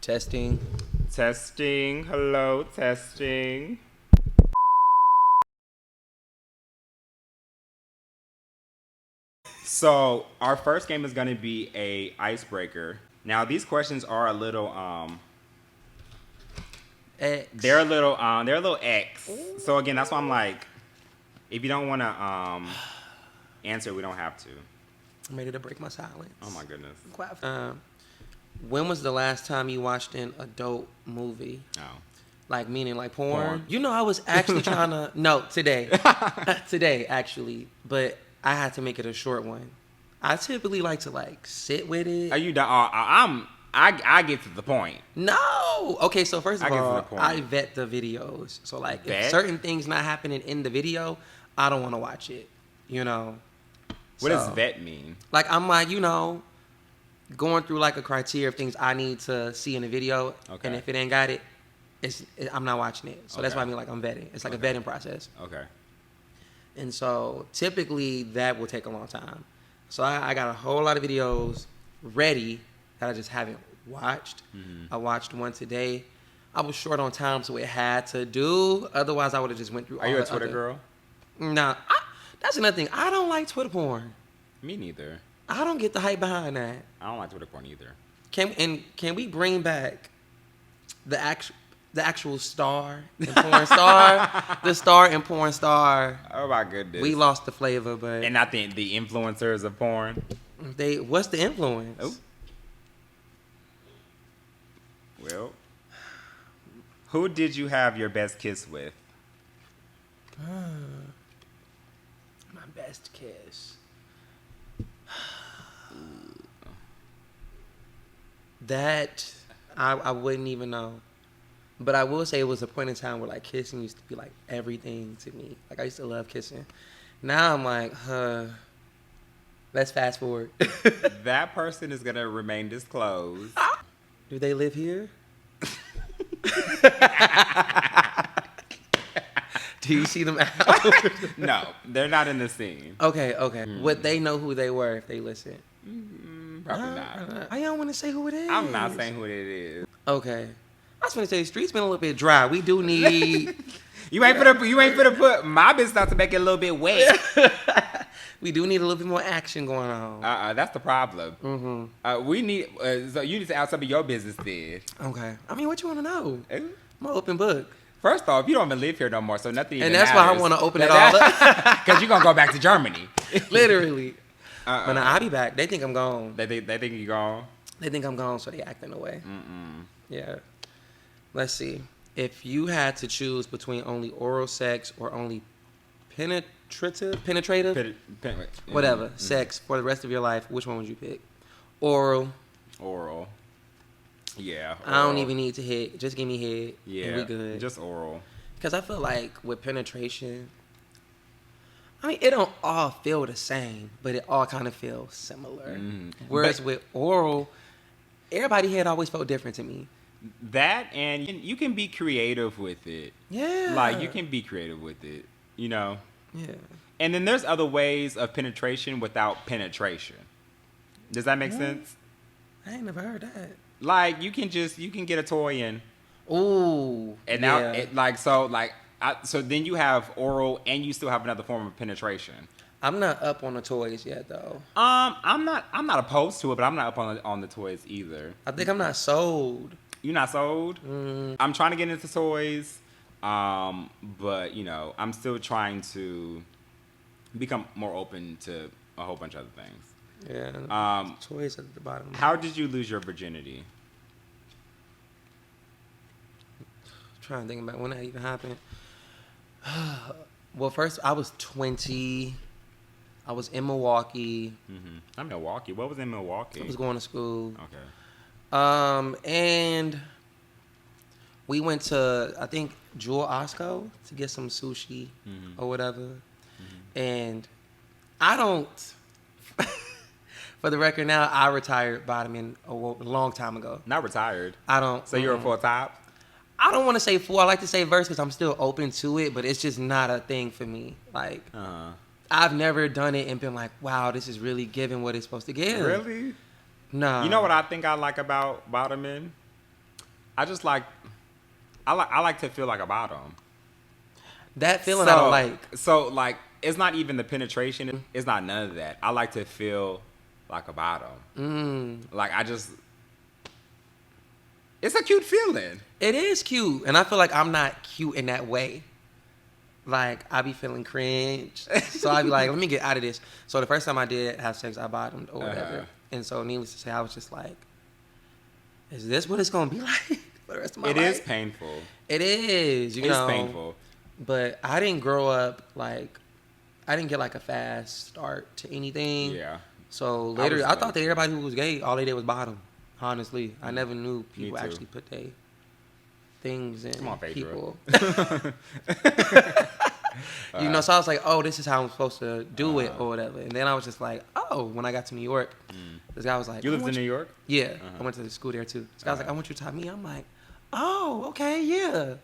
Testing. Testing. Hello, testing. So our first game is going to be a icebreaker. Now these questions are a little X. they're a little X. So again, that's why I'm like, if you don't want to answer, we don't have to. I'm ready to break my silence. Oh my goodness. When was the last time you watched an adult movie? Oh. Like, meaning like porn? You know, I was actually trying to... No, today. Today, actually. But I had to make it a short one. I typically like to, like, sit with it. Are you done? I get to the point. No! Okay, so first of all, get to the point. I vet the videos. So, like, Vet? if certain things not happening in the video, I don't want to watch it. You know? What does vet mean? Like, I'm like, you know, going through, like, a criteria of things I need to see in the video. Okay. And if it ain't got it, I'm not watching it. So that's Okay. why I mean, like, I'm vetting. It's like a vetting process. Okay. And so typically that will take a long time. So I got a whole lot of videos ready that I just haven't watched. Mm-hmm. I watched one today. I was short on time, so it had to do. Otherwise, I would have just went through. Are you a Twitter girl? Nah, that's another thing. I don't like Twitter porn. Me neither. I don't get the hype behind that. I don't like Twitter porn either. Can we bring back the actual star and porn star? The star and porn star. Oh my goodness. We lost the flavor, but And not the influencers of porn. what's the influence? Oh. Well, who did you have your best kiss with? My best kiss. That I wouldn't even know. But I will say it was a point in time where like kissing used to be like everything to me. Like I used to love kissing. Now I'm like, let's fast forward. That person is gonna remain disclosed. Do they live here? Do you see them out? No, they're not in the scene. Okay. Would they know who they were if they listen? Probably not. I don't want to say who it is. I'm not saying who it is. Okay. I was going to say, the streets been a little bit dry. We do need... You ain't finna put my business out to make it a little bit wet. We do need a little bit more action going on. That's the problem. Mm-hmm. We need. So you need to out some of your business then. Okay. I mean, what you want to know? Eh? I'm an open book. First off, you don't even live here no more, so nothing even And that's why I want to open it all up. Because you're going to go back to Germany. Literally. But now I'll be back. They think I'm gone. They think you're gone? They think I'm gone, so they acting away. Yeah. Let's see. If you had to choose between only oral sex or only penetrative, whatever, sex for the rest of your life, which one would you pick? Oral. Yeah. I don't even need to hit. Just give me head. Yeah. And we good. Just oral. Because I feel like with penetration, I mean, it don't all feel the same, but it all kind of feels similar. Whereas with oral, everybody head always felt different to me. That, and you can be creative with it. Yeah. Like, you can be creative with it, you know? Yeah. And then there's other ways of penetration without penetration. Does that make sense? I ain't never heard that. Like, you can get a toy in. Ooh. And now, so then you have oral and you still have another form of penetration. I'm not up on the toys yet, though. I'm not opposed to it, but I'm not up on the toys either. I think I'm not sold. You're not sold? I'm trying to get into toys, but, you know, I'm still trying to become more open to a whole bunch of other things. Yeah. Toys at the bottom. How did you lose your virginity? I'm trying to think about when that even happened. Well, first, I was 20. I was in Milwaukee. I'm Milwaukee. What was in Milwaukee? I was going to school. Okay. And we went to, I think, Jewel Osco to get some sushi or whatever. And I don't, for the record now, I retired bottoming a long time ago. Not retired. I don't. So you're a full top? I don't want to say full. I like to say verse because I'm still open to it, but it's just not a thing for me. Like, I've never done it and been like, wow, this is really giving what it's supposed to give. Really? No. You know what I think I like about bottoming? I just like, I like to feel like a bottom. That feeling I don't like. So like, it's not even the penetration. It's not none of that. I like to feel like a bottom. Like I just, it's a cute feeling. It is cute, and I feel like I'm not cute in that way. Like I be feeling cringe, so I be like, let me get out of this. So the first time I did have sex, I bottomed or whatever, and so needless to say, I was just like, is this what it's gonna be like for the rest of my life? It is painful. It is, you know. It's painful. But I didn't grow up like, I didn't get like a fast start to anything. Yeah. So later, I thought that everybody who was gay, all they did was bottom. Honestly, I never knew people actually put their things in. Come on, people. You know, so I was like, oh, this is how I'm supposed to do it or whatever. And then I was just like, oh, when I got to New York, this guy was like, you lived in New York? Yeah, I went to the school there too. This guy was like, I want you to top me. I'm like, oh, okay, yeah.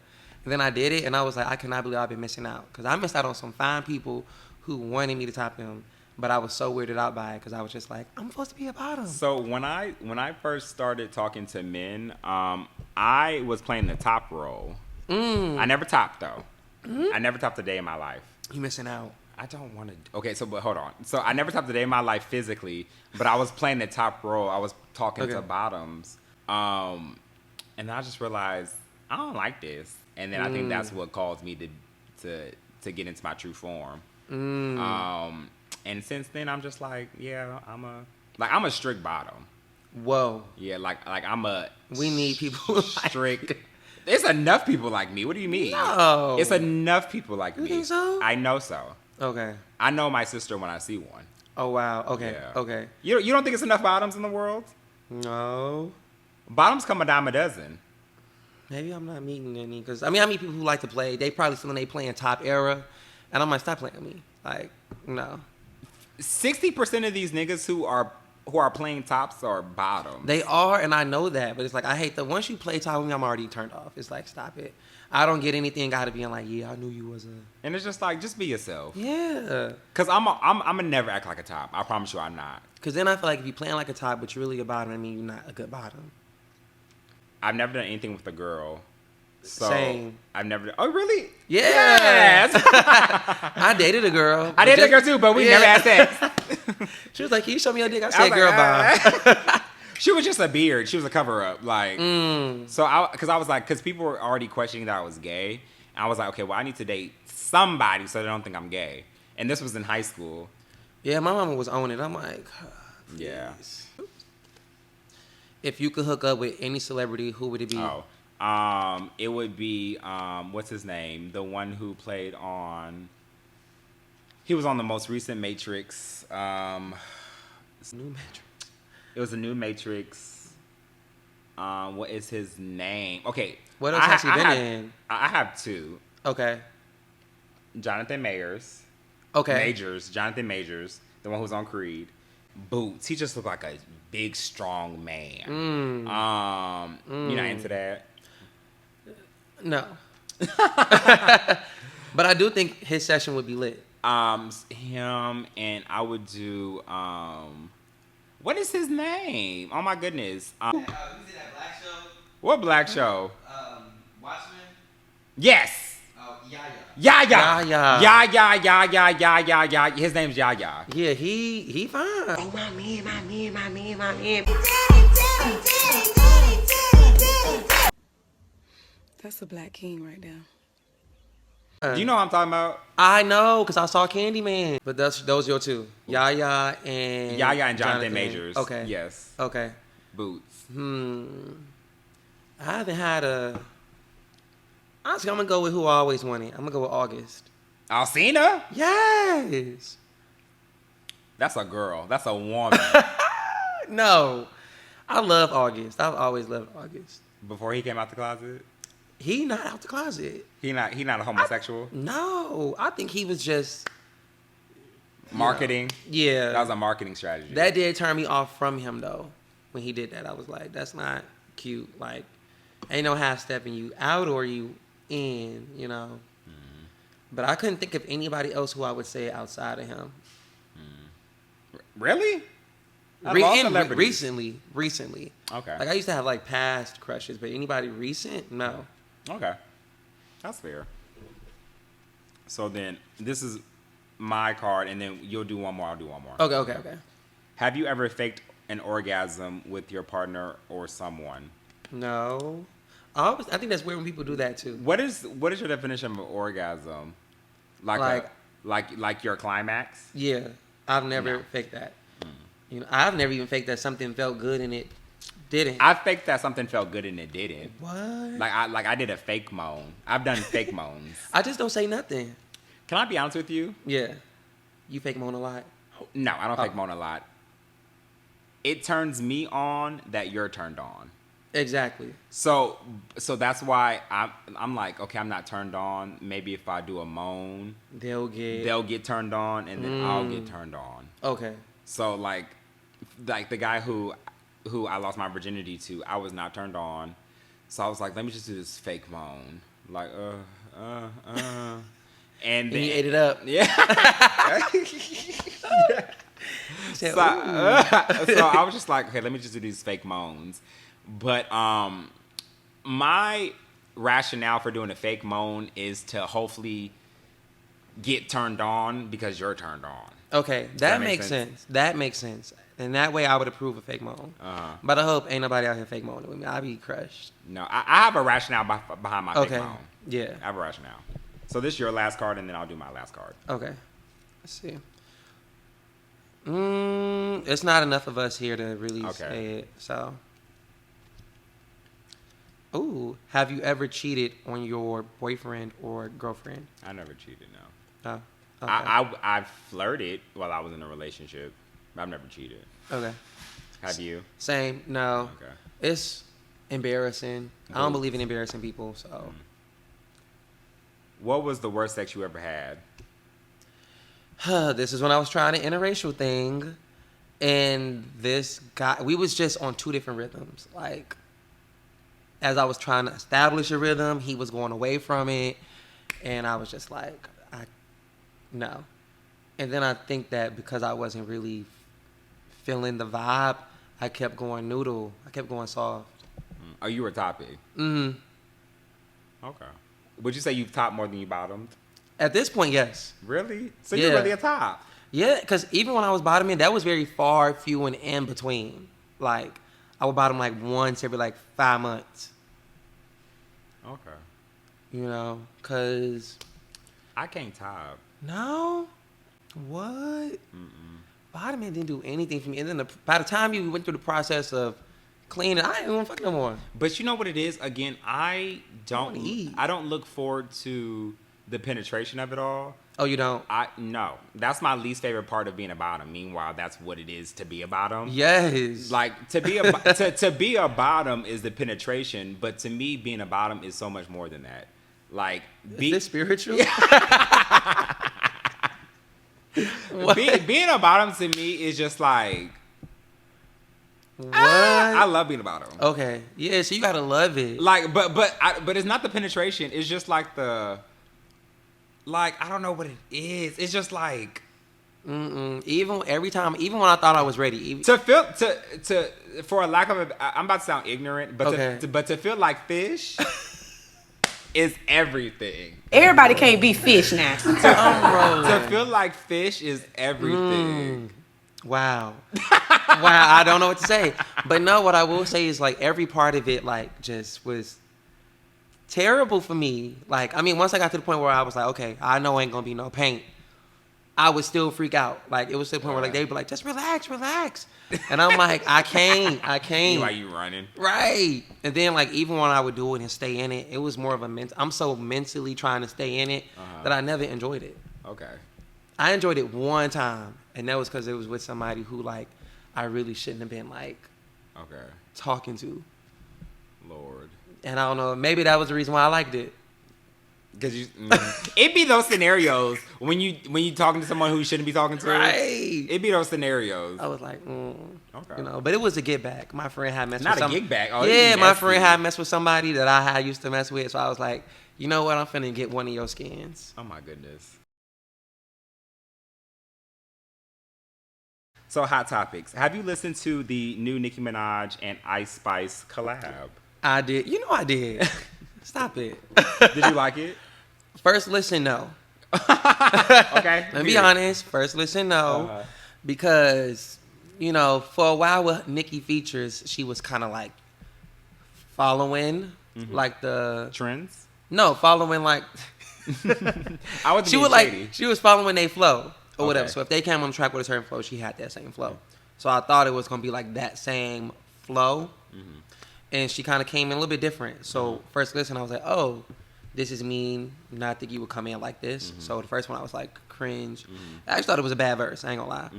And then I did it, and I was like, I cannot believe I've been missing out. Because I missed out on some fine people who wanted me to top them. But I was so weirded out by it because I was just like, I'm supposed to be a bottom. So when I first started talking to men, I was playing the top role. I never topped, though. I never topped a day in my life. You missing out. I don't want to. Okay, so but hold on. So I never topped a day in my life physically, but I was playing the top role. I was talking to bottoms. And I just realized I don't like this. And then I think that's what caused me to get into my true form. And since then I'm just like, yeah, I'm a strict bottom. Whoa. Yeah, like I'm a. We need people strict. Like There's enough people like me. What do you mean? No. It's enough people like me. You think so? I know so. Okay. I know my sister when I see one. Oh wow. Okay. Yeah. Okay. You don't think it's enough bottoms in the world? No. Bottoms come a dime a dozen. Maybe I'm not meeting any because I meet people who like to play. They probably still in they playing top era, and I'm like, stop playing with me. Like, no. 60% of these niggas who are playing tops are bottoms. They are, and I know that, but it's like I hate that once you play top with me, I'm already turned off. It's like, stop it. I don't get anything. Got to be like, yeah, I knew you was a. And it's just like, just be yourself. Yeah. Cause I'm never act like a top. I promise you, I'm not. Cause then I feel like if you playing like a top, but you're really a bottom, I mean, you're not a good bottom. I've never done anything with a girl. So Same. I've never. Oh, really? Yeah. Yes. I dated a girl. I dated a girl too, but we never had sex. She was like, "Can you show me your dick?" I said, "Girl, bye." She was just a beard. She was a cover up. Like, so because people were already questioning that I was gay. And I was like, okay, well, I need to date somebody so they don't think I'm gay. And this was in high school. Yeah, my mama was on it. I'm like, yeah. If you could hook up with any celebrity, who would it be? Oh. It would be what's his name? The one who played on. He was on the most recent Matrix. New Matrix. It was a new Matrix. What is his name? Okay. What else has he been in? I have two. Okay. Jonathan Majors. Okay. Jonathan Majors, the one who's on Creed. Boots. He just looked like a big, strong man. You're not into that? No. But I do think his session would be lit. Him and I would do what is his name? Oh my goodness. Was it that black show? What black show? Watchmen? Yes. Yaya. Yaya. His name's Yaya. Yeah, he fine. Oh, my man. That's a black king right there. Do you know what I'm talking about? I know, because I saw Candyman. But those your two. Yaya and Jonathan Majors. Okay. Yes. Okay. Boots. I haven't had a... Honestly, I'm going to go with who I always wanted. I'm going to go with August. Alcina? Yes. That's a girl. That's a woman. No. I love August. I've always loved August. Before he came out the closet? He not out the closet. He not a homosexual? No. I think he was just... Marketing? Yeah. That was a marketing strategy. That did turn me off from him, though. When he did that, I was like, that's not cute. Like, ain't no half-stepping you out or you in, you know? But I couldn't think of anybody else who I would say outside of him. Really? Recently. Okay. Like I used to have like past crushes, but anybody recent? No. Okay. That's fair. So then this is my card, and then you'll do one more. I'll do one more. Okay. Have you ever faked an orgasm with your partner or someone? No. I think that's weird when people do that too. What is your definition of an orgasm? Like your climax? Yeah. I've never faked that. You know, I've never even faked that something felt good and it didn't. I faked that something felt good and it didn't. What? I did a fake moan. I've done fake moans. I just don't say nothing. Can I be honest with you? Yeah. You fake moan a lot? No, I don't fake moan a lot. It turns me on that you're turned on. Exactly. So that's why I'm like, okay, I'm not turned on. Maybe if I do a moan, they'll get turned on, and then I'll get turned on. Okay. So like the guy who I lost my virginity to, I was not turned on. So I was like, let me just do this fake moan, like and then you ate it up. Yeah. Said, so I was just like, okay, let me just do these fake moans. But my rationale for doing a fake moan is to hopefully get turned on because you're turned on. Okay, that makes sense. That makes sense. And that way I would approve a fake moan. But I hope ain't nobody out here fake moaning with me. I'd be crushed. No, I have a rationale behind my fake moan. Yeah. I have a rationale. So this is your last card, and then I'll do my last card. Okay. Let's see. It's not enough of us here to really say it. So. Ooh, have you ever cheated on your boyfriend or girlfriend? I never cheated, no. Oh, okay. I flirted while I was in a relationship. I've never cheated. Okay. Have you? Same. No. Okay. It's embarrassing. I don't believe in embarrassing people, so. What was the worst sex you ever had? This is when I was trying an interracial thing, and this guy, we was just on two different rhythms. Like, as I was trying to establish a rhythm, he was going away from it, and I was just like, no. And then I think that because I wasn't really feeling the vibe, I kept going noodle. I kept going soft. Oh, you were topping? Mm-hmm. Okay. Would you say you've topped more than you bottomed? At this point, yes. Really? So you're really a top? Yeah, because even when I was bottoming, that was very far, few, and in between. Like, I would bottom like once every like 5 months. Okay. You know, because... I can't top. No? What? Bottoming didn't do anything for me. And then by the time you went through the process of cleaning, I didn't want to fuck no more. But you know what it is? Again, I don't look forward to the penetration of it all. Oh, you don't? No. That's my least favorite part of being a bottom. Meanwhile, that's what it is to be a bottom. Yes. Like, to be a to be a bottom is the penetration, but to me, being a bottom is so much more than that. Like, is this spiritual? Being a bottom to me is just like... What? I love being a bottom. Okay. Yeah, so you gotta love it. Like, but it's not the penetration. It's just like the... Like, I don't know what it is. It's just like... Even when I thought I was ready. For a lack of a... I'm about to sound ignorant, but to feel like fish... is everything. Everybody can't be fish now. To feel like fish is everything. Wow. I don't know what to say. But no, what I will say is like every part of it like just was terrible for me. Like, I mean, once I got to the point where I was like, okay, I know ain't gonna be no pain, I would still freak out. Like, it was to the point where like they'd be like, just relax. And I'm like, I can't. Why you running? Right. And then like even when I would do it and stay in it, it was more of a I'm so mentally trying to stay in it that I never enjoyed it. Okay. I enjoyed it one time, and that was because it was with somebody who like I really shouldn't have been like talking to. Lord. And I don't know, maybe that was the reason why I liked it. Because it'd be those scenarios when you talking to someone who you shouldn't be talking to. Right. It'd be those scenarios. I was like, okay. You know, but it was a get back. My friend had messed with somebody. Not a get back. Oh, yeah, my friend had messed with somebody that I had used to mess with. So I was like, you know what? I'm finna get one of your skins. Oh my goodness. So hot topics. Have you listened to the new Nicki Minaj and Ice Spice collab? I did. You know I did. Stop it. Did you like it? First listen, no. Okay. Let me be honest. First listen, no. Because, you know, for a while with Nicki features, she was kind of like following like the trends. No, following like I was. She was like she was following their flow or whatever. Okay. So if they came on track with a certain flow, she had that same flow. So I thought it was gonna be like that same flow, and she kind of came in a little bit different. So first listen, I was like, oh, this is mean. Not think you would come in like this. So the first one I was like cringe. I actually thought it was a bad verse. I ain't gonna lie.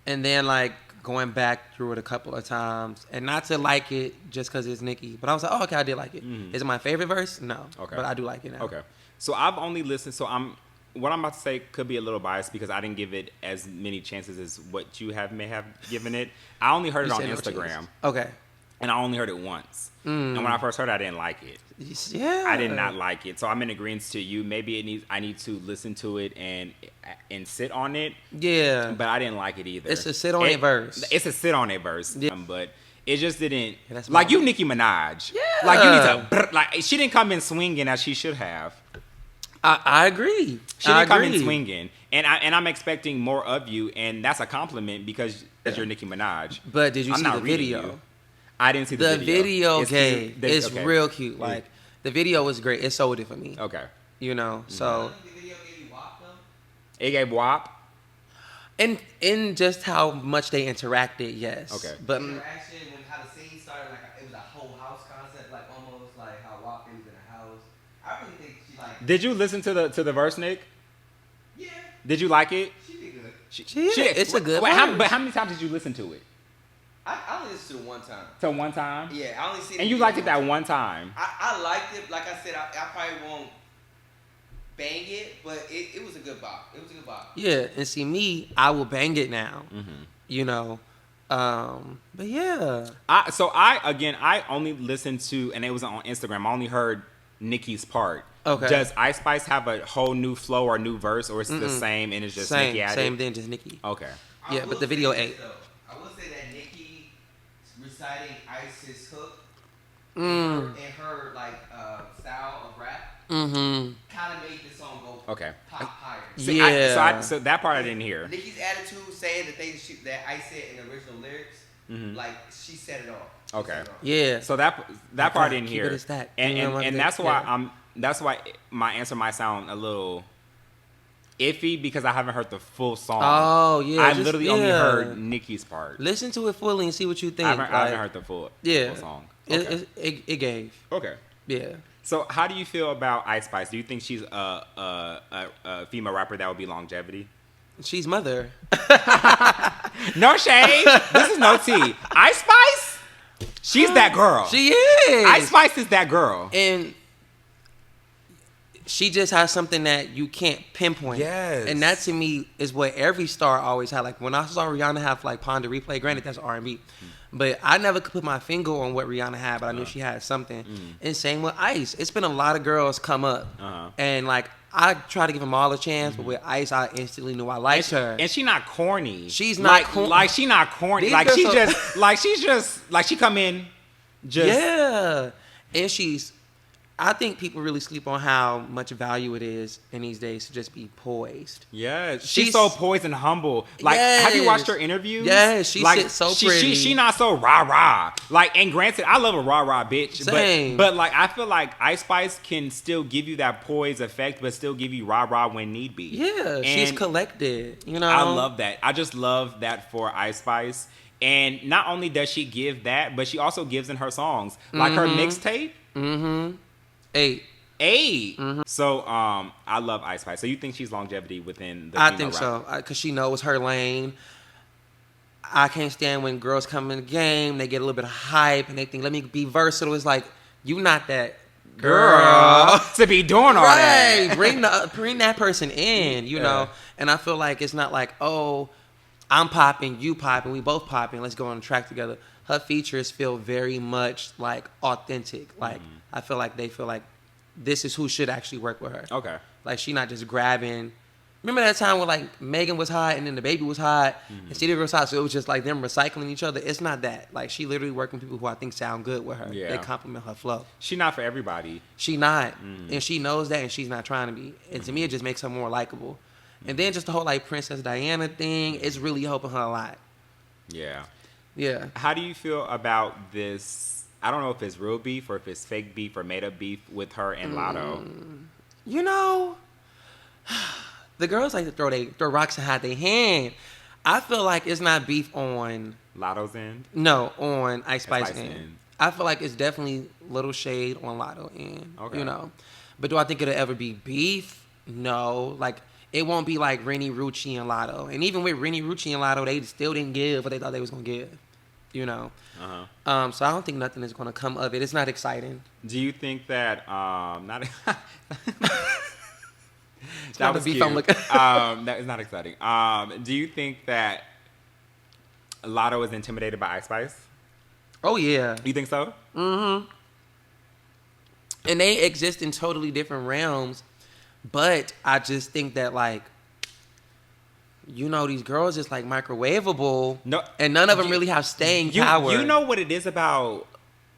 And then like going back through it a couple of times, and not to like it just because it's Nicki, but I was like, oh, okay, I did like it. Is it my favorite verse? No. Okay. But I do like it now. Okay. So I've only listened. So what I'm about to say could be a little biased because I didn't give it as many chances as what you may have given it. I only heard it on Instagram. Okay. And I only heard it once. And when I first heard it, I didn't like it. Yeah. I did not like it. So I'm in agreement to you. Maybe I need to listen to it and sit on it. Yeah. But I didn't like it either. It's a sit on it verse. It's a sit on it verse. Yeah. But it just didn't. Yeah, like you, Nicki Minaj. Yeah. Like you need to. Like she didn't come in swinging as she should have. I agree. She didn't come in swinging, and I'm expecting more of you, and that's a compliment because you're Nicki Minaj. But did you I'm see not the reading video? you. I didn't see the video. It's real cute. Like the video was great. It sold it for me. Okay. You know, so The video gave you WAP though? It gave WAP. and in just how much they interacted, yes. Okay. But Interaction, when how the scene started, like it was a whole house concept, like almost like how WAP was in a house. I really think she like. Did you listen to the verse, Nick? Yeah, Did you like it? she did good. it's a good. But how many times did you listen to it? I only listened to it one time. So one time. Yeah, I only seen. And you liked it that one time. I liked it. Like I said, I probably won't bang it, but it was a good bop. It was a good bop. Yeah, and see me, I will bang it now. You know, but yeah. I only listened to, and it was on Instagram. I only heard Nicki's part. Okay. Does Ice Spice have a whole new flow or new verse, or it's the same and it's just Nicki at Same it? thing, just Nicki. Okay. Yeah, I but will the video say ain't. this, though. I will say that Nicki reciting Ice's hook Mm. and her like style of rap Mm-hmm. kind of made the song go Okay. pop higher. Yeah. So that part I didn't hear. Nicki's attitude, saying the things that Ice said in the original lyrics, like she said it all. Okay. Yeah. So that part I didn't keep hear. it a stack. And You know, and like that's that. why Yeah. that's why my answer might sound a little iffy because I haven't heard the full song. Oh, yeah, I just- literally only yeah. heard Nicki's part. Listen to it fully and see what you think. I haven't like, heard the full song. It, Okay. it gave. Okay. Yeah. So how do you feel about Ice Spice? Do you think she's a female rapper that would be longevity? She's mother. No shade. This is no tea. Ice Spice? She's that girl. She is. Ice Spice is that girl. And she just has something that you can't pinpoint. Yes. And that to me is what every star always had. Like when I saw Rihanna have like Pon de Replay, granted that's R&B. But I never could put my finger on what Rihanna had, but I knew she had something. And same with Ice. It's been a lot of girls come up. And like I try to give them all a chance, but with Ice I instantly knew I liked her. And she not corny. She's not like she not corny. These Like girls she are- just she come in just Yeah. And I think people really sleep on how much value it is in these days to just be poised. Yeah, she's She's- so poised and humble. Like, have you watched her Yes. interviews? Yes, she like, sits so pretty. She not so rah rah. Like, and granted, I love a rah rah bitch. Same. But like, I feel like Ice Spice can still give you that poise effect, but still give you rah rah when need be. Yeah, she's And collected. You know, I love that. I just love that for Ice Spice. And not only does she give that, but she also gives in her songs, like her mixtape. Mm-hmm. 8. So I love Ice Spice. So you think she's longevity within the I female think rap? so because she knows her lane. I can't stand when girls come in the game, they get a little bit of hype and they think, let me be versatile. It's like, you not that girl. to be doing all Right. that. Bring that person in, you know. And I feel like it's not like, oh, I'm popping, you popping, we both popping, let's go on a track together. Her features feel very much like authentic. Like I feel like they feel like this is who should actually work with her. Okay. Like she not just grabbing Remember that time when like Megan was hot and then the baby was hot and City Girl was hot, so it was just like them recycling each other. It's not that. Like she literally working with people who I think sound good with her. Yeah. They compliment her flow. She not for everybody. She not, and she knows that, and she's not trying to be. And to me, it just makes her more likable. And then just the whole like Princess Diana thing, it's really helping her a lot. Yeah. Yeah. How do you feel about this? I don't know if it's real beef or if it's fake beef or made up beef with her and Lotto. You know, the girls like to throw rocks and hide their hand. I feel like it's not beef on Lotto's end? No, on Ice Spice Spice end. end. I feel like it's definitely little shade on Lotto end. Okay. You know, but do I think it'll ever be beef? No, like it won't be like Rennie Rucci and Lotto. And even with Rennie Rucci and Lotto, they still didn't give what they thought they was gonna give. You know, so I don't think nothing is gonna come of it. It's not exciting. Do you think that not It's that not was the beef cute. I'm looking. That is not exciting. Do you think that Lotto is intimidated by Ice Spice? Oh yeah. You think so? Mm-hmm. And they exist in totally different realms, but I just think that like, you know, these girls is like microwavable. No, and none of them really have staying power. You know what it is about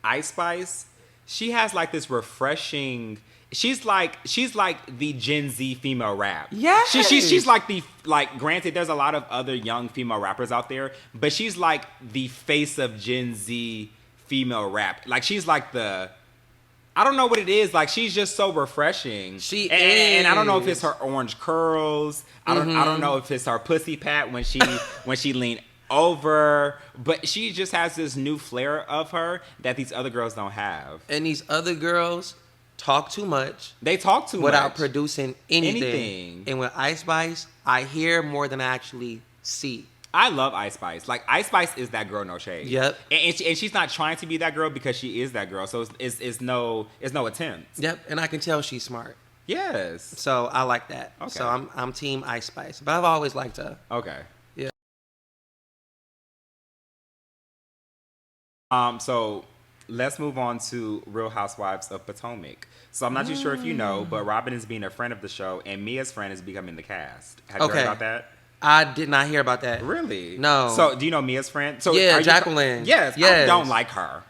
Ice Spice? She has like this refreshing. She's like the Gen Z female rap. Yeah. She's like granted, there's a lot of other young female rappers out there, but she's like the face of Gen Z female rap. Like she's like the. I don't know what it is. Like she's just so refreshing. She is. And I don't know if it's her orange curls. I don't know if it's her pussy pat when she leaned over. But she just has this new flair of her that these other girls don't have. And these other girls talk too much. They talk too much without producing anything. And with Ice Spice, I hear more than I actually see. I love Ice Spice. Like Ice Spice is that girl, no shade. Yep. And she's not trying to be that girl because she is that girl. So it's no attempt. Yep. And I can tell she's smart. Yes. So I like that. Okay. So I'm team Ice Spice. But I've always liked her. Okay. Yeah. So let's move on to Real Housewives of Potomac. So I'm not too sure if you know, but Robin is being a friend of the show, and Mia's friend is becoming the cast. Have you heard about that? I did not hear about that. Really? No. So do you know Mia's friend? So yeah, Jacqueline. Yes. I don't like her.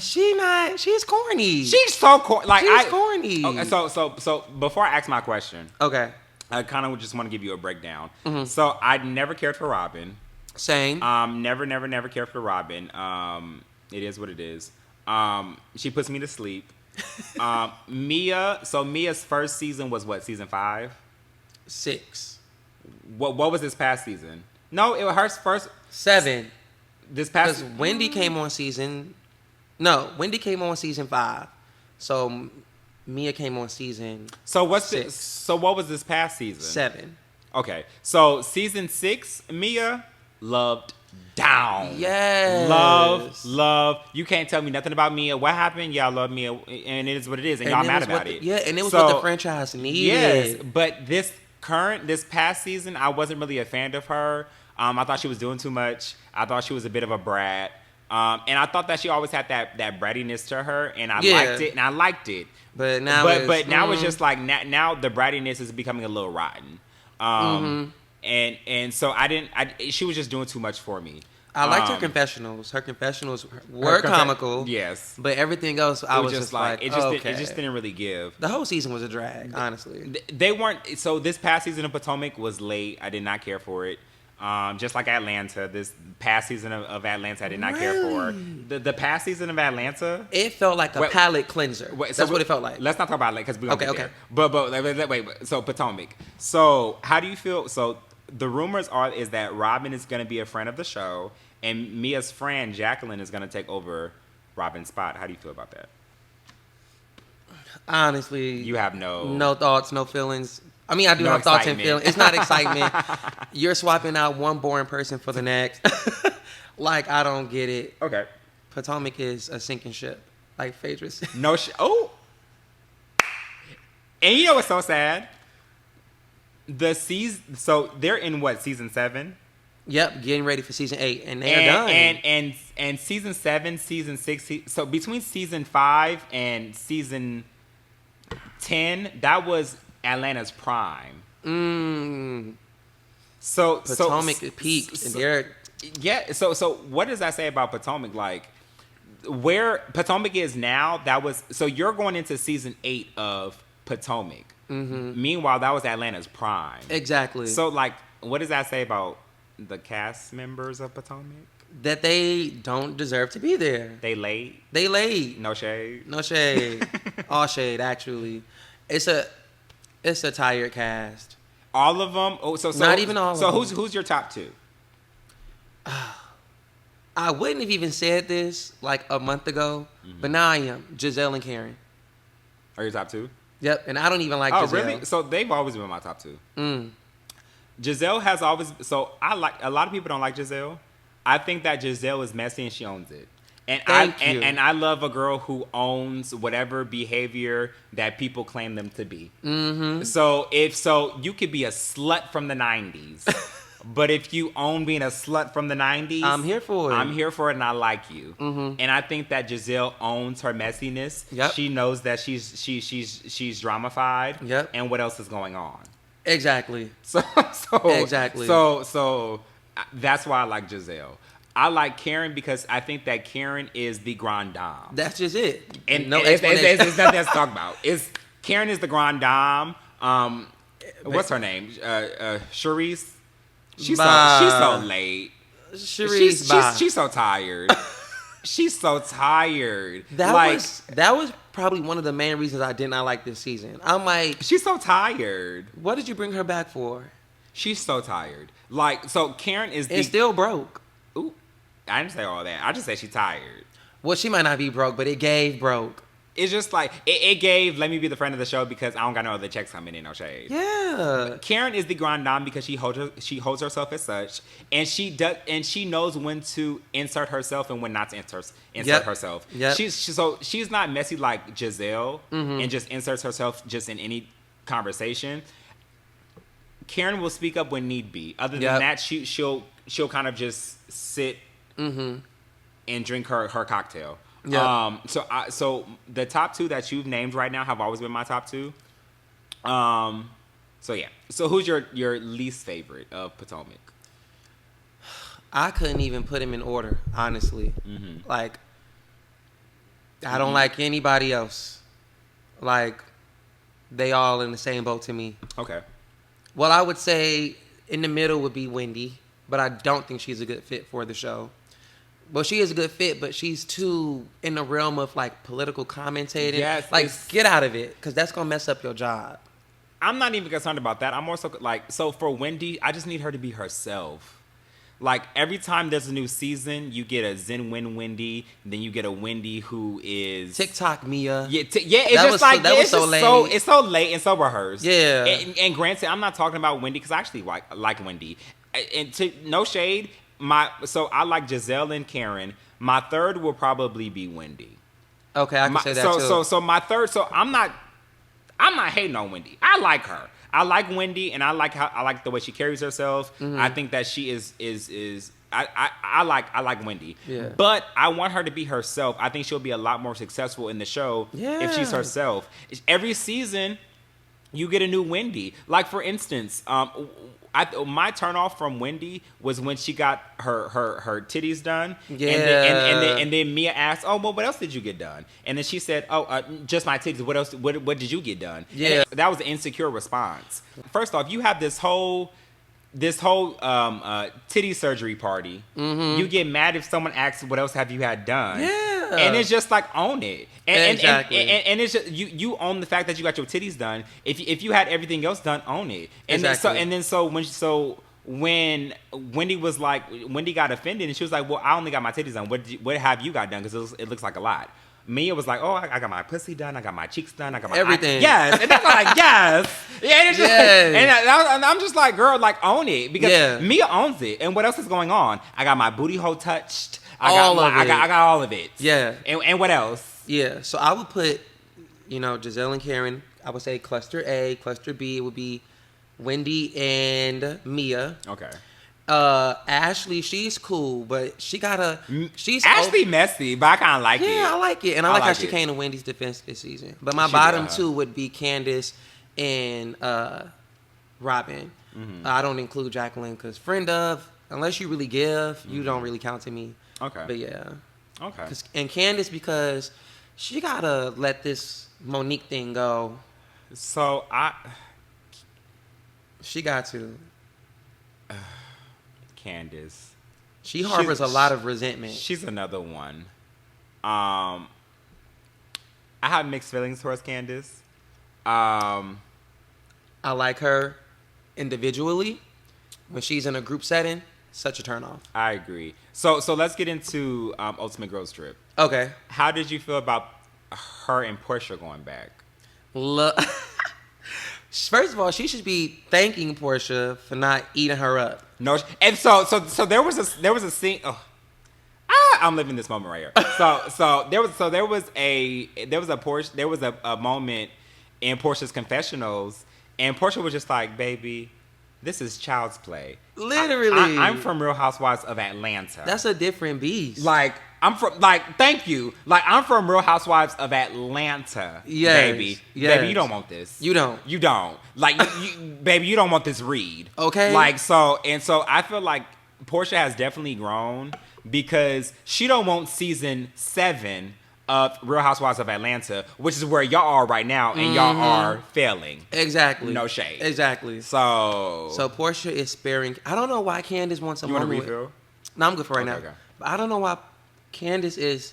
She's corny. She's so corny. Like she's corny. Okay, so before I ask my question, okay, I kind of just want to give you a breakdown. Mm-hmm. So I never cared for Robin. Same. Never cared for Robin. It is what it is. She puts me to sleep. Mia's first season was what, season 5? 6. What was this past season? No, it was her first 7. This past because Wendy came on season 5. So Mia came on season. So what's 6. this? So what was this past season? 7. Okay, so season 6, Mia loved down. Yes. Love. You can't tell me nothing about Mia. What happened? Y'all love Mia, and it is what it is, and y'all mad about it. Yeah, and it was what the franchise needed. Yes, but this past season, I wasn't really a fan of her. I thought she was doing too much. I thought she was a bit of a brat. And I thought that she always had that brattiness to her, and I liked it. But now it's just like now the brattiness is becoming a little rotten. And so she was just doing too much for me. I liked her confessionals. Her confessionals were comical. Yes. But everything else, I was just like, it just didn't really give. The whole season was a drag, honestly. They weren't. So this past season of Potomac was late. I did not care for it. Just like Atlanta, this past season of Atlanta, I did not care for. The past season of Atlanta, it felt like a palate cleanser. That's what it felt like. Let's not talk about it because we're gonna get there. But wait. So Potomac. So how do you feel? So the rumors is that Robin is going to be a friend of the show, and Mia's friend Jacqueline is going to take over Robin's spot. How do you feel about that? Honestly, you have no thoughts, no feelings. I mean, I do have thoughts and feelings. It's not excitement. You're swapping out one boring person for the next. Like, I don't get it. Okay. Potomac is a sinking ship. Like Phaedrus. No shit. Oh. And you know what's so sad? So they're in what, season 7? Yep, getting ready for season 8, and they're done. And season 7, season 6. So between season 5 and season 10, that was Atlanta's prime. Potomac peaked, and they're yeah. So what does that say about Potomac? Like where Potomac is now, that was so you're going into season 8 of Potomac. Mm-hmm. Meanwhile, that was Atlanta's prime. Exactly. So like, what does that say about the cast members of Potomac? That they don't deserve to be there. They late. They late. No shade. No shade. All shade, actually. It's a tired cast. All of them. Oh, so not even all. So of them. who's your top 2? I wouldn't have even said this like a month ago, but now I am. Giselle and Karen. Are your top 2? Yep, and I don't even like Giselle. Oh, really? So they've always been my top 2. Giselle has always. So I like. A lot of people don't like Giselle. I think that Giselle is messy and she owns it. And I love a girl who owns whatever behavior that people claim them to be. Mm-hmm. So you could be a slut from the 90s, but if you own being a slut from the 90s, I'm here for it. I'm here for it, and I like you. Mm-hmm. And I think that Giselle owns her messiness. Yep. She knows that she's dramified. Yep. And what else is going on? Exactly. Exactly. So that's why I like Giselle. I like Karen because I think that Karen is the grande dame. That's just it. And no explanation. It's nothing else to talk about. Karen is the grande dame. What's her name? Charisse. She's so late. Charisse. She's so tired. She's so tired. That was probably one of the main reasons I did not like this season. I'm like, she's so tired. What did you bring her back for? She's so tired. Like, so Karen is and still broke. Ooh, I didn't say all that. I just said she's tired. Well, she might not be broke, but it gave broke. It's just like it gave. Let me be the friend of the show because I don't got no other checks coming in. No shade. Yeah. But Karen is the grande dame because she holds herself as such, and she knows when to insert herself and when not to insert herself. Yep. She's not messy like Giselle and just inserts herself just in any conversation. Karen will speak up when need be. Other than that, she'll kind of just sit and drink her cocktail. Yeah. So the top 2 that you've named right now have always been my top 2. So yeah. So who's your least favorite of Potomac? I couldn't even put him in order, honestly. Mm-hmm. Like, I don't like anybody else. Like, they all in the same boat to me. Okay. Well, I would say in the middle would be Wendy, but I don't think she's a good fit for the show. Well, she is a good fit, but she's too in the realm of like political commentating. Yes, like, get out of it, because that's gonna mess up your job. I'm not even concerned about that. I'm more so like, so for Wendy, I just need her to be herself. Like, every time there's a new season, you get a Zen Win Wendy, then you get a Wendy who is TikTok Mia. Yeah, it's so late and so rehearsed. Yeah. And granted, I'm not talking about Wendy because I actually like Wendy. And no shade. So I like Giselle and Karen. My third will probably be Wendy. Okay, I can say that too. So my third. So I'm not hating on Wendy. I like her. I like Wendy, and I like the way she carries herself. Mm-hmm. I think that she is. I like Wendy. Yeah. But I want her to be herself. I think she'll be a lot more successful in the show if she's herself. Every season, you get a new Wendy. Like, for instance, my turn off from Wendy was when she got her titties done. Yeah. And then Mia asked, "Oh, well, what else did you get done?" And then she said, "Oh, just my titties. What else? What did you get done?" Yeah. And that was an insecure response. First off, you have this whole titty surgery party. Mm-hmm. You get mad if someone asks, "What else have you had done?" Yeah. And it's just like, own it. Exactly. And it's just you own the fact that you got your titties done. If you had everything else done, own it. And exactly. When Wendy was like, Wendy got offended and she was like, "Well, I only got my titties done. What have you got done? Because it looks like a lot." Mia was like, "Oh, I got my pussy done. I got my cheeks done. I got my everything." Yes, and that's like, yes. Yeah, it's just, yes. And I'm just like, girl, like, own it, because Yeah. Mia owns it. And what else is going on? I got my booty hole touched. I got all of it. Yeah. And what else? Yeah. So I would put, Giselle and Karen. I would say cluster A, cluster B. It would be Wendy and Mia. Okay. Ashley, she's cool, but she's Ashley messy, but I kind of like it. Yeah, I like it, and I like how she came to Wendy's defense this season. But my bottom two would be Candace and Robin. I don't include Jacqueline because friend of, unless you really give, you don't really count to me. Okay. But yeah. Okay. And Candace, because she gotta let this Monique thing go. So She got to. Candace. She harbors a lot of resentment. She's another one. I have mixed feelings towards Candace. I like her individually. When she's in a group setting, such a turnoff. I agree. So let's get into Ultimate Girls Trip. Okay. How did you feel about her and Portia going back? First of all, she should be thanking Portia for not eating her up. No, and so there was a scene. Oh, I'm living this moment right here. So there was a moment in Portia's confessionals, and Portia was just like, "Baby, this is child's play." Literally, I'm from Real Housewives of Atlanta. That's a different beast. Thank you. Like, I'm from Real Housewives of Atlanta. Yes, baby. yes. Baby, you don't want this. You don't. Like, baby, you don't want this read. Okay. Like, so I feel like Portia has definitely grown because she don't want season 7 of Real Housewives of Atlanta, which is where y'all are right now, and y'all are failing. Exactly. No shade. Exactly. So Portia is sparing. I don't know why Candace wants a you want to moment. refill? No, I'm good for right now. Okay. But I don't know why Candace is.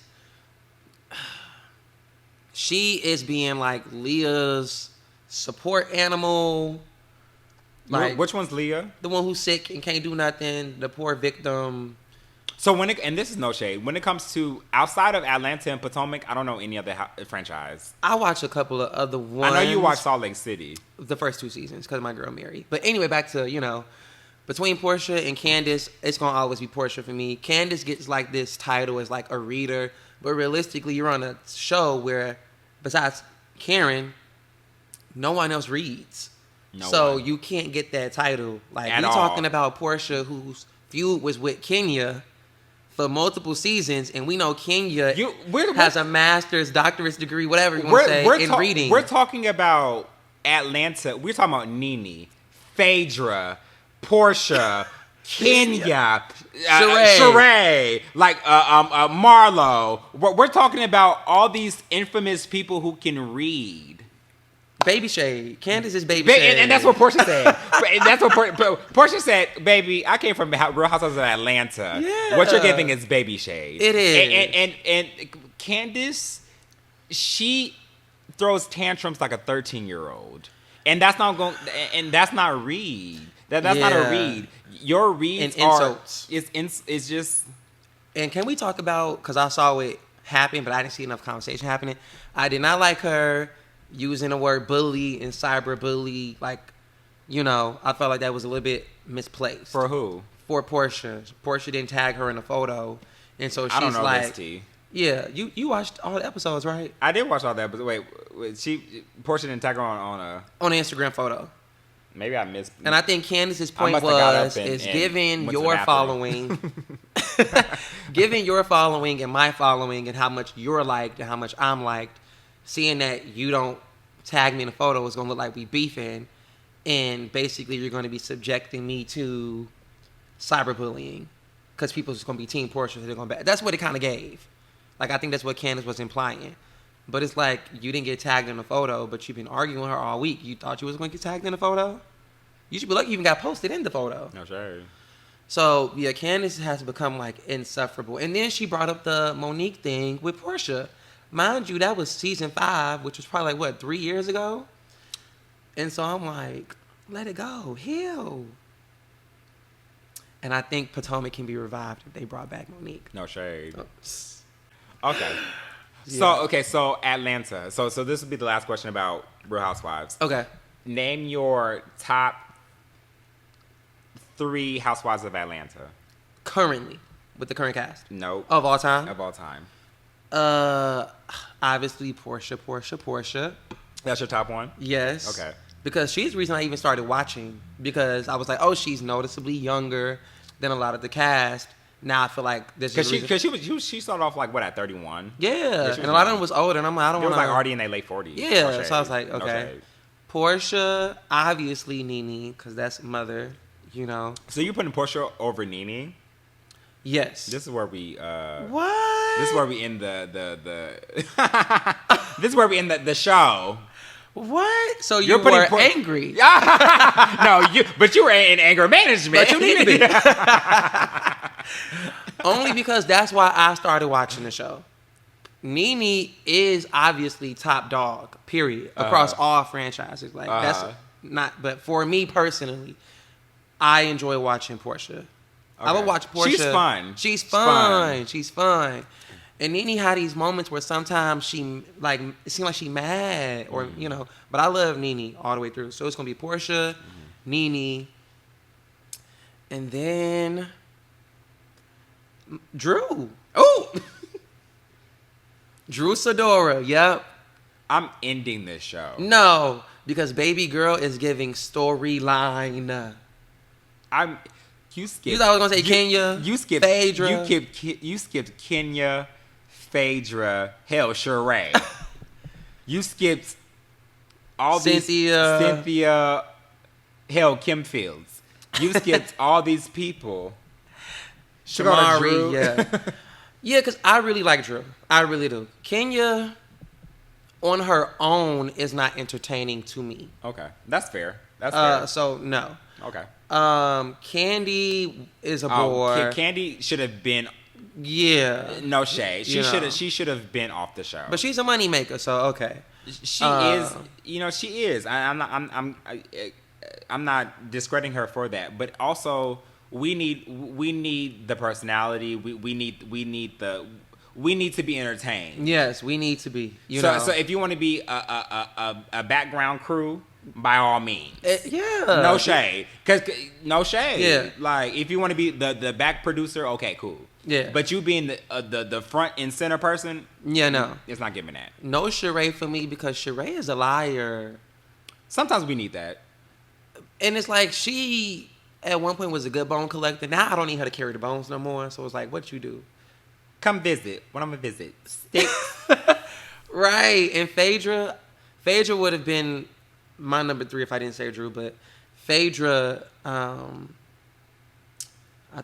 She is being like Leah's support animal. Like, Which one's Leah? the one who's sick and can't do nothing, the poor victim. So and this is no shade, when it comes to outside of Atlanta and Potomac, I don't know any other franchise. I watched a couple of other ones. I know you watched Salt Lake City. The first 2 seasons because my girl married. But anyway, back to, between Portia and Candace, it's going to always be Portia for me. Candace gets like this title as like a reader, but realistically, you're on a show where besides Karen, no one else reads. So you can't get that title. Like, we're talking about Portia, whose feud was with Kenya for multiple seasons, and we know Kenya has a master's, doctorate degree, whatever you want to say, in reading. We're talking about Atlanta. We're talking about Nene, Phaedra, Portia, Kenya, Sheree, like Marlo. We're talking about all these infamous people who can read. Baby shade. Candace is baby shade. And that's what Portia said. And that's what Portia said, baby, I came from Real Housewives of Atlanta. Yeah. What you're giving is baby shade. It is. And Candace, she throws tantrums like a 13-year-old. And that's not read. That's not a read. Your reads and are insults. It's just. And can we talk about, because I saw it happen, but I didn't see enough conversation happening. I did not like her using the word bully and cyberbully. Like, I felt like that was a little bit misplaced. For who? For Portia. Portia didn't tag her in the photo. And so she's I don't know like, this tea. Yeah, you watched all the episodes, right? I did watch all that, but wait, Portia didn't tag her on an Instagram photo. Maybe I missed. And I think Candace's point is giving your following, giving your following and my following and how much you're liked and how much I'm liked, seeing that you don't tag me in a photo is going to look like we beefing, and basically you're going to be subjecting me to cyberbullying because people are just going to be Team Portia. So they're going back. That's what it kind of gave. Like, I think that's what Candace was implying. But it's like, you didn't get tagged in a photo, but you've been arguing with her all week. You thought you was going to get tagged in a photo? You should be lucky you even got posted in the photo. No, sure. So, yeah, Candace has become, like, insufferable. And then she brought up the Monique thing with Portia. Mind you, that was season 5, which was probably, like, 3 years ago? And so I'm like, let it go. Heal. And I think Potomac can be revived if they brought back Monique. No shade. Oh. Okay. Yeah. So Atlanta. So this will be the last question about Real Housewives. Okay. Name your top 3 Housewives of Atlanta. Currently, with the current cast? No. Of all time? Of all time. Obviously Portia. That's your top one? Yes. Okay. Because she's the reason I even started watching. Because I was like, oh, she's noticeably younger than a lot of the cast. Now I feel like this is because she started off like what at 31. Yeah, and a lot of them was older, and I'm like, I don't want to. It was like already in their late 40s. Yeah, so I was like, okay. Portia, obviously Nene, because that's mother, you know. So you putting Portia over Nene? Yes. This is where we What? This is where we end the This is where we end the show. What? So You're you putting were angry. No, but you were in anger management. But you need to be. Only because that's why I started watching the show. Nene is obviously top dog, period, across all franchises. Like that's not, but for me personally, I enjoy watching Portia. I would watch Portia. She's fun. She's fun. She's fun. And Nene had these moments where sometimes she like it seemed like she mad or you know, but I love Nene all the way through. So it's gonna be Portia, Nene, and then Drew. Oh, Drew Sidora. Yep. I'm ending this show. No, because baby girl is giving storyline. You skipped. You thought I was gonna say Kenya. You skipped Phaedra. You skipped Kenya, Phaedra, hell, Sheree. You skipped all Cynthia, hell, Kim Fields. You skipped all these people. Shamari, yeah. Yeah, because I really like Drew. I really do. Kenya, on her own, is not entertaining to me. Okay, that's fair. That's fair. So, no. Okay. Candy is a bore. Candy should have been. Yeah. No shade. She should have been off the show. But she's a moneymaker, so okay. She is. You know, she is. I'm not discrediting her for that. But also, we need the personality. We need to be entertained. Yes, we need to be. So if you want to be a background crew, by all means. Yeah. No shade. No shade. Yeah. Like, if you want to be the back producer, okay, cool. Yeah. But you being the front and center person, yeah, no. it's not giving that. No Sheree for me because Sheree is a liar. Sometimes we need that. And it's like she, at one point, was a good bone collector. Now I don't need her to carry the bones no more. So it's like, what you do? Come visit. When I'm going to visit. Sticks. Right. And Phaedra would have been my number 3 if I didn't say Drew, but Phaedra, I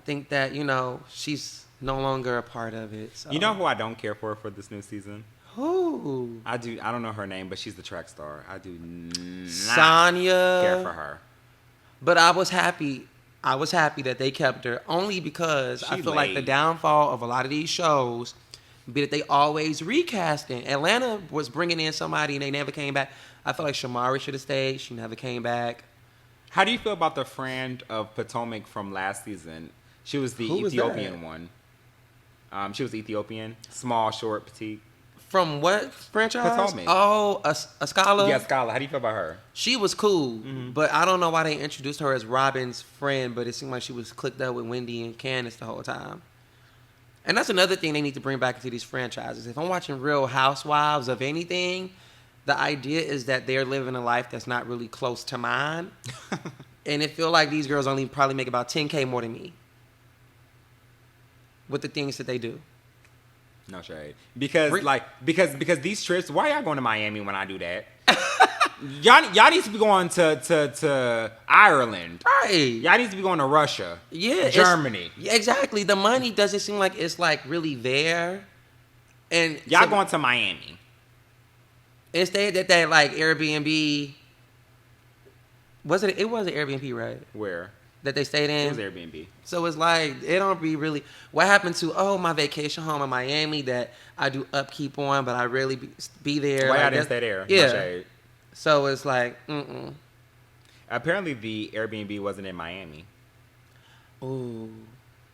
think that, you know, she's no longer a part of it. So. You know who I don't care for this new season? Who? I don't know her name, but she's the track star. I do not Sonya. care for her. But I was happy that they kept her, only because I feel like the downfall of a lot of these shows be that they always recasting. Atlanta was bringing in somebody and they never came back. I feel like Shamari should have stayed. She never came back. How do you feel about the friend of Potomac from last season? She was the Ethiopian one. She was Ethiopian. Small, short, petite. From what franchise? Potomac. Oh, Ascala? Yeah, Scala. How do you feel about her? She was cool, but I don't know why they introduced her as Robin's friend, but it seemed like she was clicked up with Wendy and Candace the whole time. And that's another thing they need to bring back into these franchises. If I'm watching Real Housewives of anything, the idea is that they're living a life that's not really close to mine. And it feel like these girls only probably make about $10K more than me with the things that they do. No shade. Because these trips, why y'all going to Miami when I do that? y'all need to be going to Ireland. Right. Y'all need to be going to Russia. Yeah. Germany. Exactly. The money doesn't seem like it's like really there. And y'all going to Miami. Instead that like Airbnb, was it? It was an Airbnb, right? Where? That they stayed in. It was Airbnb. So it's like it don't be really. What happened to my vacation home in Miami that I do upkeep on, but I rarely be there. Why like, I didn't stay there? Yeah. No shade. So it's like, Apparently the Airbnb wasn't in Miami. Ooh.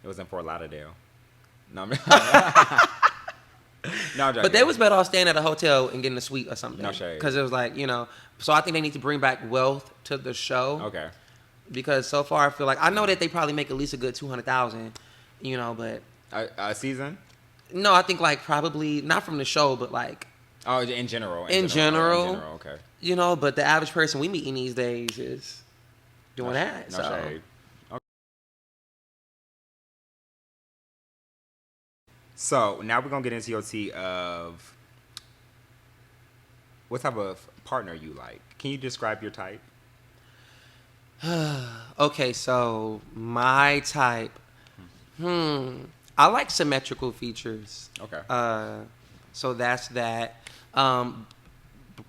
It was in Fort Lauderdale. No, no, I'm joking. But they was better off staying at a hotel and getting a suite or something. No shade. Because it was like, so I think they need to bring back wealth to the show. Okay. Because so far I feel like, I know that they probably make at least a good $200,000, but. A season? No, I think like probably, not from the show, but like. Oh, in general. In general. Okay. But the average person we meeting these days is doing that. No shade. Okay. So now we're gonna get into your tea of What type of partner you like? Can you describe your type? Okay, so my type. I like symmetrical features. Okay. So that's that.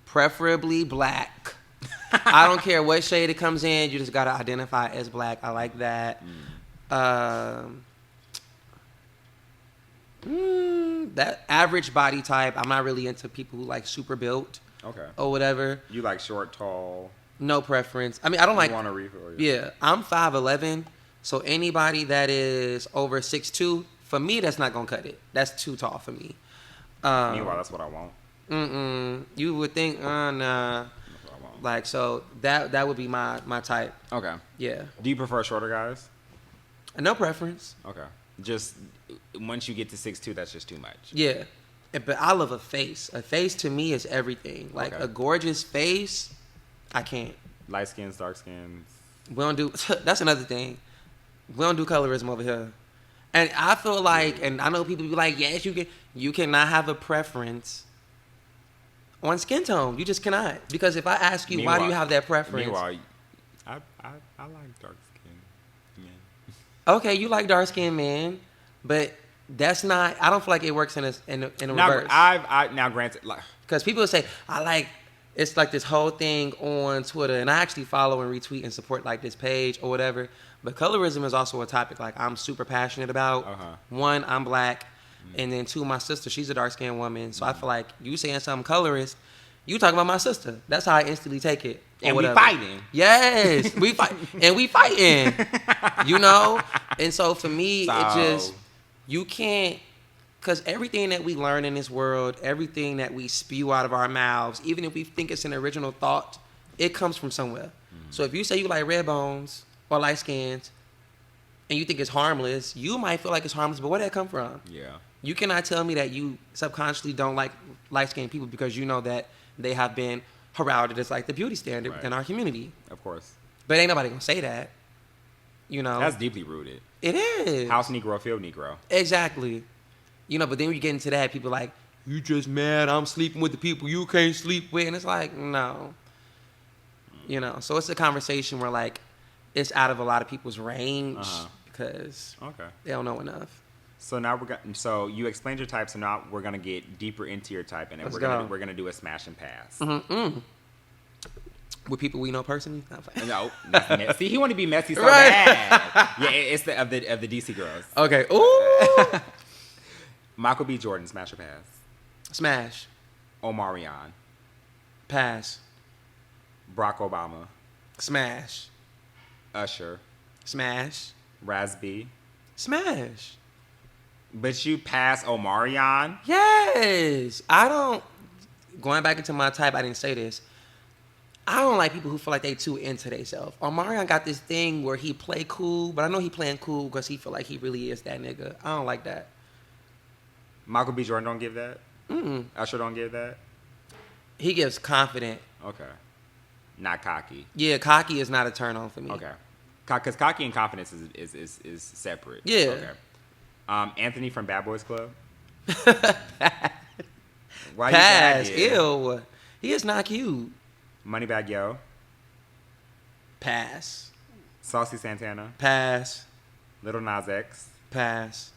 Preferably black. I don't care what shade it comes in. You just gotta identify as black. I like that. That average body type. I'm not really into people who like super built. Okay. Or whatever. You like short, tall? No preference. I mean, I don't like. Want to refill? Yeah, I'm 5'11", so anybody that is over 6'2", for me, that's not gonna cut it. That's too tall for me. Meanwhile, that's what I want. You would think, nah. That's what I want. Like, so that would be my type. Okay. Yeah. Do you prefer shorter guys? No preference. Okay. Just once you get to 6'2", that's just too much. Yeah. But I love a face. A face to me is everything. Like Okay. a gorgeous face, I can't. Light skins, dark skins. We don't do. That's another thing. We don't do colorism over here. And I feel like, and I know people be like, yes, you can. You cannot have a preference on skin tone. You just cannot. Because if I ask you, why do you have that preference? Meanwhile, I like dark skin men. Okay, you like dark skinned men, but that's not. I don't feel like it works in a reverse. Now granted, like, Because people say I like. It's like this whole thing on Twitter, and I actually follow and retweet and support like this page or whatever. But colorism is also a topic like I'm super passionate about. One, I'm black, and then two, my sister, she's a dark skinned woman. So I feel like you saying something colorist, you talking about my sister. That's how I instantly take it. and whatever. we fighting. Yes, we fight, and we fighting. You know, and so for me, it just you can't. Because everything that we learn in this world, everything that we spew out of our mouths, even if we think it's an original thought, it comes from somewhere. So if you say you like red bones or light skins, and you think it's harmless, you might feel like it's harmless, but where did that come from? Yeah. You cannot tell me that you subconsciously don't like light-skinned people because you know that they have been heralded as like the beauty standard within our community. Of course. But ain't nobody gonna say that. You know? That's deeply rooted. It is. House Negro, field Negro. Exactly. You know, but then when you get into that, people like, you just mad I'm sleeping with the people you can't sleep with. And it's like, no. You know, so it's a conversation where, like, it's out of a lot of people's range because they don't know enough. So now so you explained your type, so now we're going to get deeper into your type, and then we're gonna do a smash and pass. With people we know personally? No. See, he want to be messy so bad. Yeah, it's of the DC girls. Okay. Ooh. Michael B. Jordan, smash or pass? Smash. Omarion. Pass. Barack Obama. Smash. Usher. Smash. Raz-B. Smash. But you pass Omarion? Yes. I don't. Going back into my type, I didn't say this. I don't like people who feel like they too into themselves. Omarion got this thing where he play cool, but I know he playing cool because he feel like he really is that nigga. I don't like that. Michael B. Jordan don't give that? Usher don't give that? He gives confident. Okay. Not cocky. Yeah, cocky is not a turn on for me. Okay. Because cocky and confidence is separate. Yeah. Okay. Anthony from Bad Boys Club? Why Pass. You gagging? Ew. He is not cute. Moneybag Yo? Pass. Saucy Santana? Pass. Little Nas X? Pass.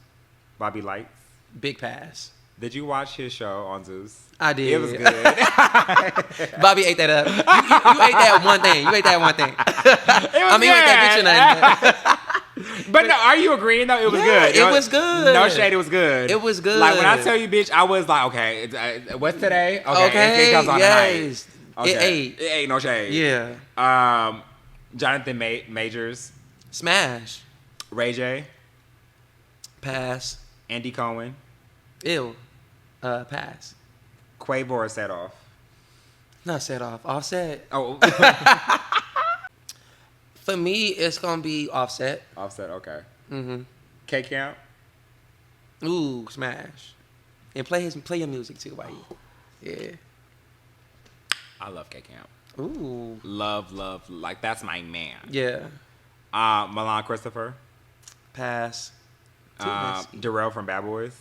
Bobby Lights? Big pass. Did you watch his show on Zeus? I did. It was good. Bobby ate that up. You ate that one thing. You ate that one thing. I mean, you ate that bitch. But no, are you agreeing though? It was good. It was good. No shade, it was good. It was good. Like when I tell you, bitch, I was like, okay, what's today? Okay, it comes on yes. tonight. Okay. It ate. It ain't no shade. Yeah. Jonathan Majors. Smash. Ray J. Pass. Andy Cohen. Ew. Pass. Quavo or Set Off. Not set off. Offset. Oh. For me, it's gonna be Offset. Offset. Okay. Mm-hmm. K Camp. Ooh, smash. And play your music too, while you. Yeah. I love K Camp. Ooh. Love. Like that's my man. Yeah. Milan Christopher. Pass. Too messy. Darrell from Bad Boys.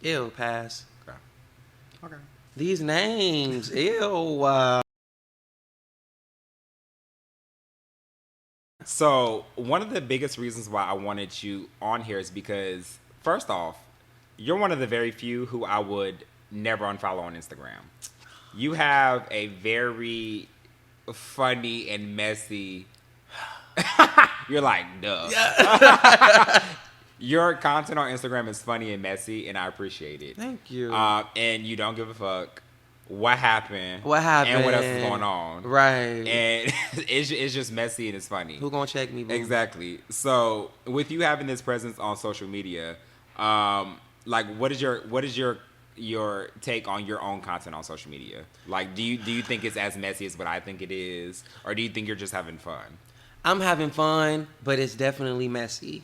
Ew. Pass. Okay. These names, ew. So one of the biggest reasons why I wanted you on here is because, first off, you're one of the very few who I would never unfollow on Instagram. You have a very funny and messy. You're like, duh. Yeah. Your content on Instagram is funny and messy, and I appreciate it. Thank you. And you don't give a fuck what happened. What happened? And what else is going on. Right. And it's just messy and it's funny. Who gonna check me, boo? Exactly. So with you having this presence on social media, like what is your take on your own content on social media? Like, do you think it's as messy as what I think it is, or do you think you're just having fun? I'm having fun, but it's definitely messy.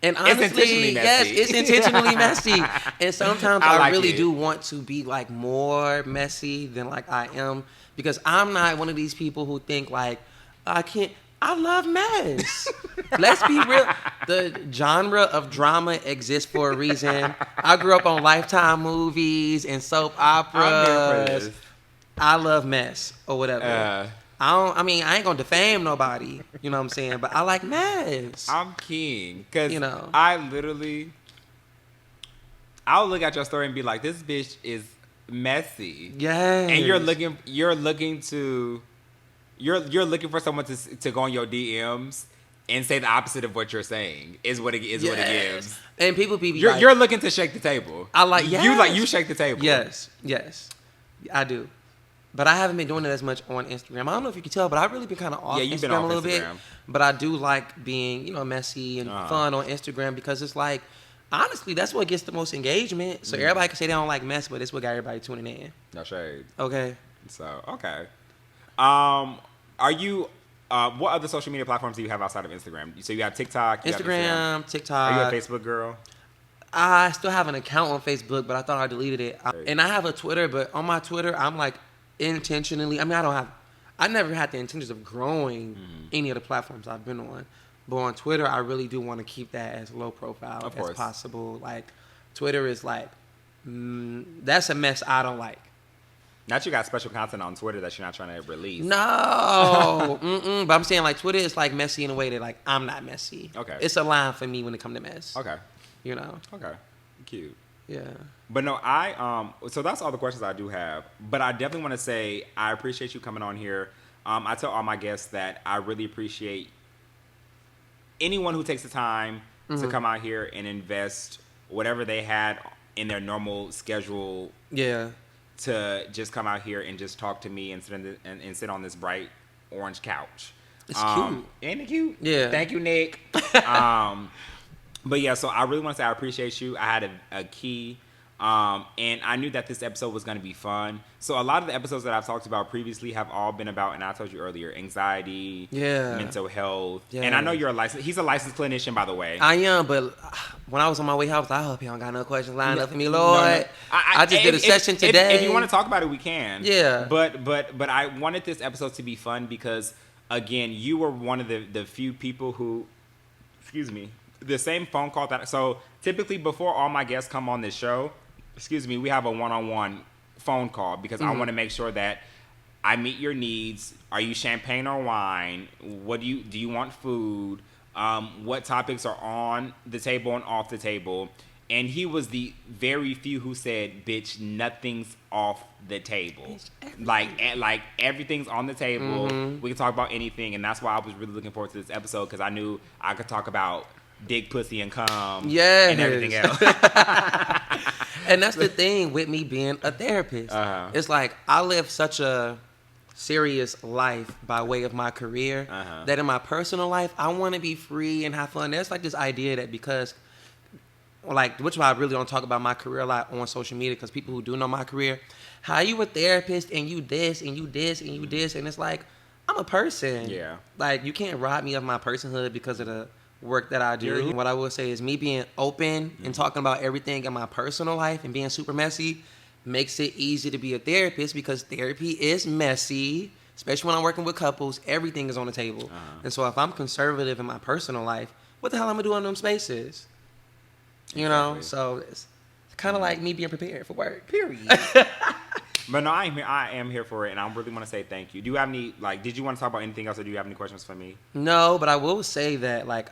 And honestly, it's intentionally messy. Yes, it's intentionally messy. And sometimes I like really it. do want to be like more messy than like I am, because I'm not one of these people who think like I love mess. Let's be real. The genre of drama exists for a reason. I grew up on Lifetime movies and soap operas. I'm here for this. I love mess or whatever. I ain't gonna defame nobody, you know what I'm saying? But I like mess. I'm king, because You know. I'll look at your story and be like, this bitch is messy. Yes. And you're looking for someone to go on your DMs and say the opposite of what you're saying is what it gives. And people be You're, like, you're looking to shake the table. I like, yes. You shake the table. Yes, I do. But I haven't been doing it as much on Instagram. I don't know if you can tell, but I've really been kind of off you've Instagram been off a little Instagram. bit. But I do like being, messy and fun on Instagram, because it's like, honestly, that's what gets the most engagement. So everybody can say they don't like mess, but it's what got everybody tuning in. No shade. Okay. So, okay. Are you, what other social media platforms do you have outside of Instagram? So you have TikTok. Instagram, TikTok. Are you a Facebook girl? I still have an account on Facebook, but I thought I deleted it. And I have a Twitter, but on my Twitter, I'm like intentionally, I never had the intentions of growing any of the platforms I've been on. But on Twitter, I really do want to keep that as low profile as possible. Like, Twitter is like, that's a mess I don't like. Not you got special content on Twitter that you're not trying to release. No. But I'm saying, like, Twitter is like messy in a way that, like, I'm not messy. Okay. It's a line for me when it comes to mess. Okay. You know? Okay. Cute. Yeah. But no, so that's all the questions I do have. But I definitely want to say I appreciate you coming on here. I tell all my guests that I really appreciate anyone who takes the time to come out here and invest whatever they had in their normal schedule. Yeah. To just come out here and just talk to me and sit on this bright orange couch. It's cute. Ain't it cute? Yeah. Thank you, Nick. But yeah, so I really want to say I appreciate you. I had a key, and I knew that this episode was going to be fun. So a lot of the episodes that I've talked about previously have all been about, and I told you earlier, anxiety, mental health. Yeah. And I know he's a licensed clinician, by the way. I am, but when I was on my way out, I was like, I hope you don't got no questions lined up for me, Lord. No. I just did a session today. If you want to talk about it, we can. Yeah. But I wanted this episode to be fun because, again, you were one of the few people who, the same phone call so typically before all my guests come on this show, we have a one-on-one phone call because I want to make sure that I meet your needs. Are you champagne or wine? What do you want food? What topics are on the table and off the table? And he was the very few who said, bitch, nothing's off the table. Like everything's on the table. We can talk about anything. And that's why I was really looking forward to this episode, because I knew I could talk about dick, pussy, and cum, and everything else. And that's the thing with me being a therapist. It's like I live such a serious life by way of my career that in my personal life, I want to be free and have fun. There's like this idea that because, like, which I really don't talk about my career a lot on social media, because people who do know my career, how you a therapist and you this and you this and you this, and it's like, I'm a person. Yeah. Like, you can't rob me of my personhood because of the work that I do. What I will say is me being open and talking about everything in my personal life and being super messy makes it easy to be a therapist, because therapy is messy, especially when I'm working with couples. Everything is on the table. And so if I'm conservative in my personal life, what the hell am I doing in them spaces? You know? So it's kind of like me being prepared for work, period. But no, I am here for it, and I really want to say thank you. Do you have any, like, did you want to talk about anything else, or do you have any questions for me? No, but I will say that, like,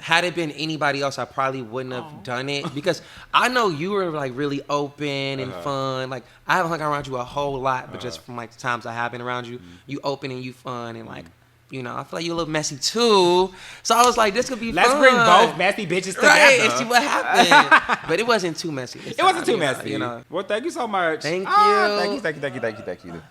had it been anybody else, I probably wouldn't have done it because I know you were like really open and fun. Like I haven't hung around you a whole lot, but just from like the times I have been around you, you open and you fun and like, you know, I feel like you're a little messy too. So I was like, this could be Let's fun. bring both messy bitches together. Right, and see what happened. But it wasn't too messy. It wasn't too messy. You know. Well, thank you so much. Thank you. Thank you.